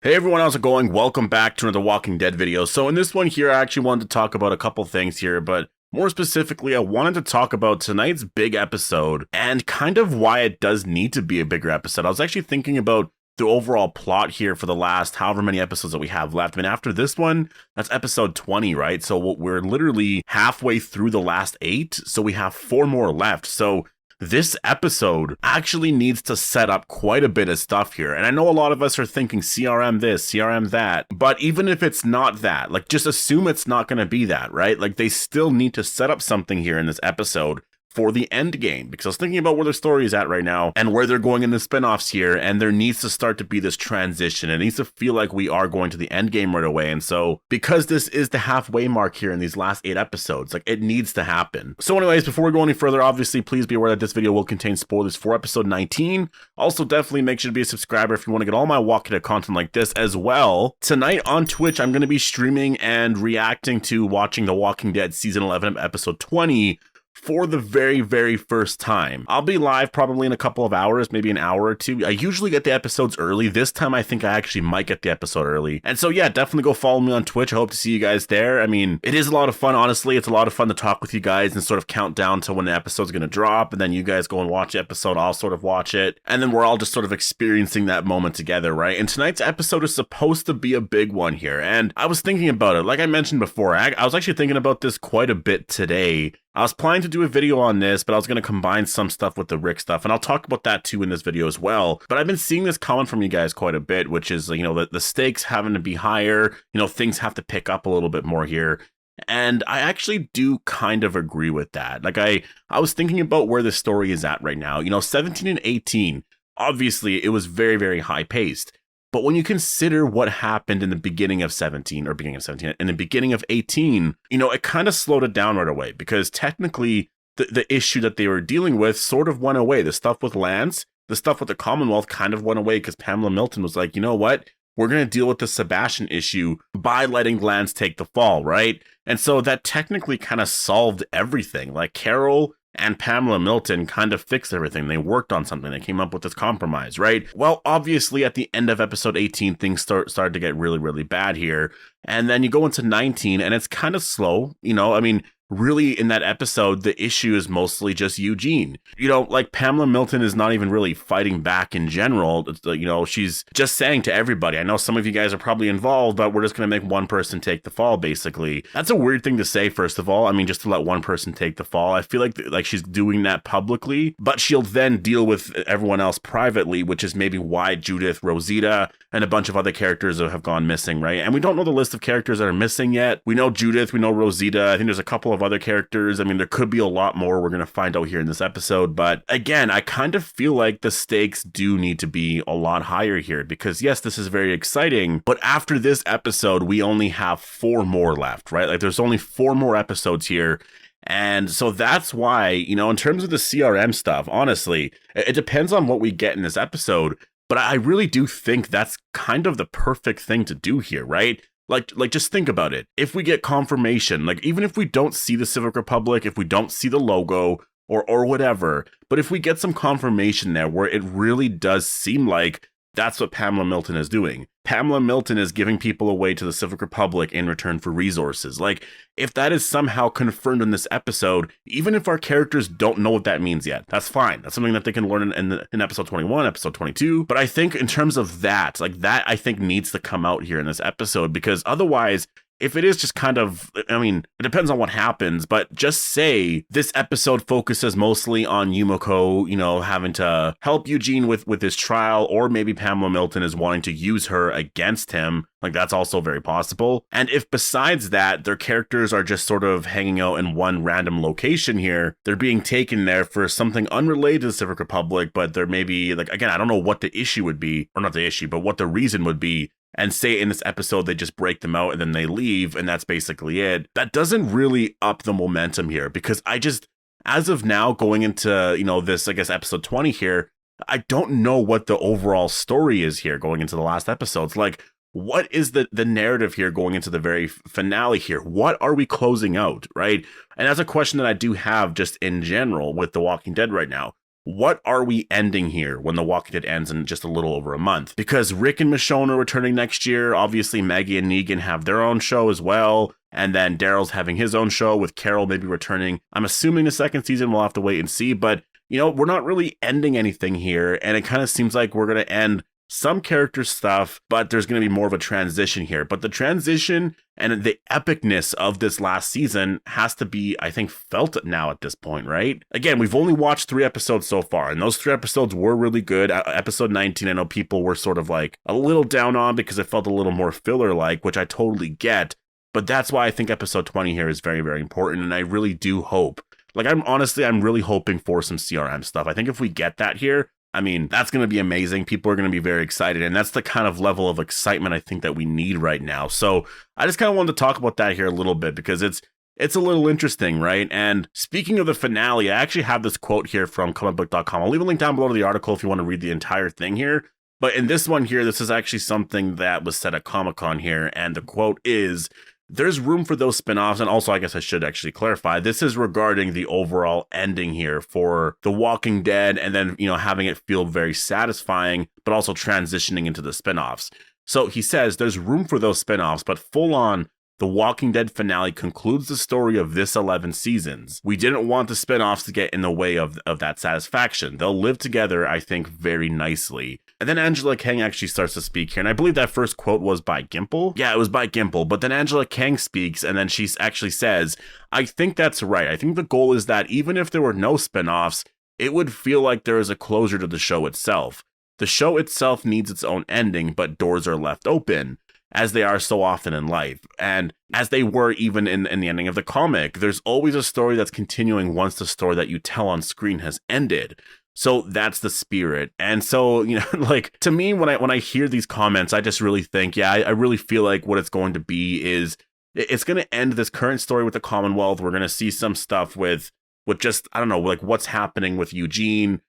Hey everyone, how's it going? Welcome back to another Walking Dead video. So in this one here, I actually wanted to talk about a couple things here, but more specifically, I wanted to talk about tonight's big episode and kind of why it does need to be a bigger episode. I was actually thinking about the overall plot here for the last however many episodes that we have left. I mean, after this one, that's episode 20, right? So we're literally halfway through the last 8, so we have 4 more left. So this episode actually needs to set up quite a bit of stuff here. And I know a lot of us are thinking CRM this, CRM that, but even if it's not that, like just assume it's not going to be that, right? Like they still need to set up something here in this episode for the end game, because I was thinking about where the story is at right now and where they're going in the spin-offs here, and there needs to start to be this transition. It needs to feel like we are going to the end game right away. And so because this is the halfway mark here in these last 8 episodes, like it needs to happen. So anyways, before we go any further, obviously please be aware that this video will contain spoilers for episode 19. Also definitely make sure to be a subscriber if you want to get all my Walking Dead content like this as well. Tonight on Twitch, I'm going to be streaming and reacting to watching The Walking Dead season 11 episode 20 for the very first time. I'll be live probably in a couple of hours, maybe an hour or two. I usually get the episodes early. This time I think I actually might get the episode early. And so yeah, definitely go follow me on Twitch. I hope to see you guys there. I mean, it is a lot of fun, honestly. It's a lot of fun to talk with you guys and sort of count down to when the episode's going to drop. And then you guys go and watch the episode. I'll sort of watch it. And then we're all just sort of experiencing that moment together, right? And tonight's episode is supposed to be a big one here. And I was thinking about it. Like I mentioned before, I was actually thinking about this quite a bit today. I was planning to do a video on this, but I was going to combine some stuff with the Rick stuff, and I'll talk about that too in this video as well. But I've been seeing this comment from you guys quite a bit, which is, you know, the stakes having to be higher, you know, things have to pick up a little bit more here. And I actually do kind of agree with that. Like I was thinking about where the story is at right now. You know, 17 and 18, obviously it was very high paced. But when you consider what happened in the beginning of 17, and the beginning of 18, you know, it kind of slowed it down right away, because technically the issue that they were dealing with sort of went away. The stuff with Lance, the stuff with the Commonwealth kind of went away because Pamela Milton was like, you know what? We're going to deal with the Sebastian issue by letting Lance take the fall, right? And so that technically kind of solved everything. Like Carol and Pamela Milton kind of fixed everything. They worked on something. They came up with this compromise, right? Well, obviously, at the end of episode 18, things started to get really bad here. And then you go into 19, and it's kind of slow. You know, I mean, really, in that episode, the issue is mostly just Eugene. You know, like Pamela Milton is not even really fighting back in general. You know, she's just saying to everybody, I know some of you guys are probably involved, but we're just going to make one person take the fall, basically. That's a weird thing to say, first of all. I mean, just to let one person take the fall. I feel like she's doing that publicly, but she'll then deal with everyone else privately, which is maybe why Judith, Rosita, and a bunch of other characters have gone missing, right? And we don't know the list of characters that are missing yet. We know Judith, we know Rosita. I think there's a couple of other characters. I mean, there could be a lot more we're going to find out here in this episode. But again, I kind of feel like the stakes do need to be a lot higher here, because yes, this is very exciting, but after this episode, we only have 4 more left, right? Like there's only 4 more episodes here. And so that's why, you know, in terms of the CRM stuff, honestly, it depends on what we get in this episode. But I really do think that's kind of the perfect thing to do here, right? Like just think about it. If we get confirmation, like even if we don't see the Civic Republic, if we don't see the logo or whatever, but if we get some confirmation there where it really does seem like that's what Pamela Milton is doing. Pamela Milton is giving people away to the Civic Republic in return for resources. Like, if that is somehow confirmed in this episode, even if our characters don't know what that means yet, that's fine. That's something that they can learn in episode 21, episode 22. But I think in terms of that, like that, I think needs to come out here in this episode, because otherwise, if it is just kind of, I mean, it depends on what happens, but just say this episode focuses mostly on Yumiko, you know, having to help Eugene with his trial, or maybe Pamela Milton is wanting to use her against him. Like, that's also very possible. And if besides that, their characters are just sort of hanging out in one random location here, they're being taken there for something unrelated to the Civic Republic, but there may be, like, again, I don't know what the issue would be, or not the issue, but what the reason would be. And say in this episode, they just break them out and then they leave, and that's basically it. That doesn't really up the momentum here, because I just, as of now, going into, you know, this, I guess, episode 20 here, I don't know what the overall story is here going into the last episodes. Like, what is the narrative here going into the very finale here? What are we closing out, right? And that's a question that I do have just in general with The Walking Dead right now. what are we ending here when The Walking Dead ends in just a little over a month? Because Rick and Michonne are returning next year. Obviously, Maggie and Negan have their own show as well. And then Daryl's having his own show with Carol maybe returning. I'm assuming the second season, we'll have to wait and see. But, we're not really ending anything here. And it kind of seems like we're going to end some character stuff, but there's going to be more of a transition here. But the transition and the epicness of this last season has to be, I think, felt now at this point, right? Again, we've only watched 3 episodes so far, and those 3 episodes were really good. Episode 19, I know people were sort of like a little down on because it felt a little more filler-like, which I totally get. But that's why I think episode 20 here is very, very important, and I really do hope. I'm really hoping for some CRM stuff. I think if we get that here, that's going to be amazing. People are going to be very excited, and that's the kind of level of excitement I think that we need right now. So I just kind of wanted to talk about that here a little bit because it's a little interesting, right? And speaking of the finale, I actually have this quote here from comicbook.com. I'll leave a link down below to the article if you want to read the entire thing here. But in this one here, this is actually something that was said at Comic-Con here, and the quote is, "There's room for those spinoffs," and also I guess I should actually clarify, this is regarding the overall ending here for The Walking Dead, and then, having it feel very satisfying, but also transitioning into the spinoffs. So he says, "There's room for those spinoffs, but full on, The Walking Dead finale concludes the story of this 11 seasons. We didn't want the spinoffs to get in the way of that satisfaction. They'll live together, I think, very nicely." And then Angela Kang actually starts to speak here, and I believe that first quote was by Gimple. Yeah, it was by Gimple, but then Angela Kang speaks, and then she actually says, "I think that's right. I think the goal is that even if there were no spinoffs, it would feel like there is a closure to the show itself. The show itself needs its own ending, but doors are left open, as they are so often in life, and as they were even in the ending of the comic. There's always a story that's continuing once the story that you tell on screen has ended. So that's the spirit." And so, to me, when I hear these comments, I just really think, I really feel like what it's going to be is it's going to end this current story with the Commonwealth. We're going to see some stuff with just, I don't know, like what's happening with Eugene,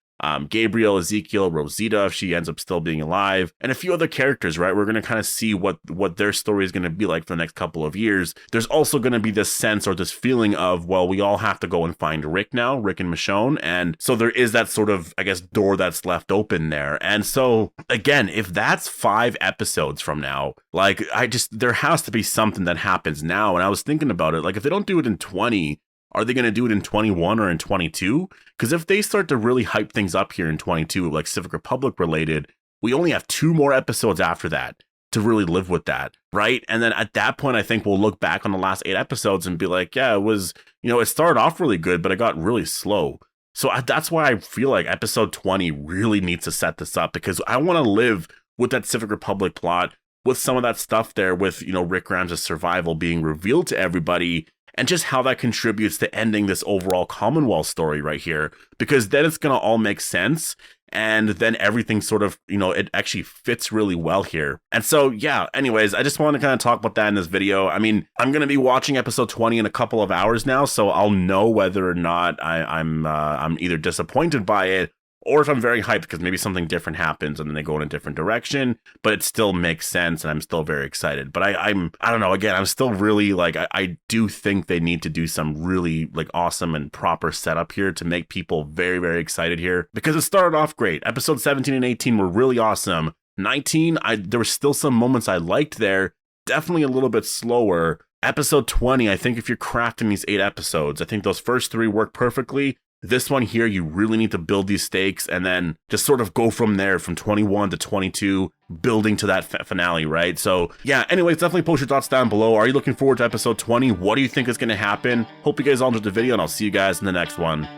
Gabriel, Ezekiel, Rosita, if she ends up still being alive, and a few other characters, right? We're going to kind of see what their story is going to be like for the next couple of years. There's also going to be this sense or this feeling of, well, we all have to go and find Rick now, Rick and Michonne. And so there is that sort of, I guess, door that's left open there. And so, again, if that's 5 episodes from now, there has to be something that happens now. And I was thinking about it, if they don't do it in 20, are they going to do it in 21 or in 22? Because if they start to really hype things up here in 22, like Civic Republic related, we only have 2 more episodes after that to really live with that, right? And then at that point, I think we'll look back on the last 8 episodes and be like, yeah, it was, it started off really good, but it got really slow. So that's why I feel like episode 20 really needs to set this up, because I want to live with that Civic Republic plot, with some of that stuff there with, Rick Grimes' survival being revealed to everybody, and just how that contributes to ending this overall Commonwealth story right here, because then it's going to all make sense. And then everything sort of, it actually fits really well here. And so, anyways, I just want to kind of talk about that in this video. I'm going to be watching episode 20 in a couple of hours now, so I'll know whether or not I'm either disappointed by it, or if I'm very hyped because maybe something different happens and then they go in a different direction, but it still makes sense and I'm still very excited. But I don't know, again, I'm still really I do think they need to do some really awesome and proper setup here to make people very, very excited here, because it started off great. Episode 17 and 18 were really awesome. 19, there were still some moments I liked there, definitely a little bit slower. Episode 20, I think if you're crafting these 8 episodes, I think those first 3 work perfectly. This one here, you really need to build these stakes and then just sort of go from there, from 21 to 22, building to that finale, right? So anyways, definitely post your thoughts down below. Are you looking forward to episode 20? What do you think is going to happen? Hope you guys all enjoyed the video, and I'll see you guys in the next one.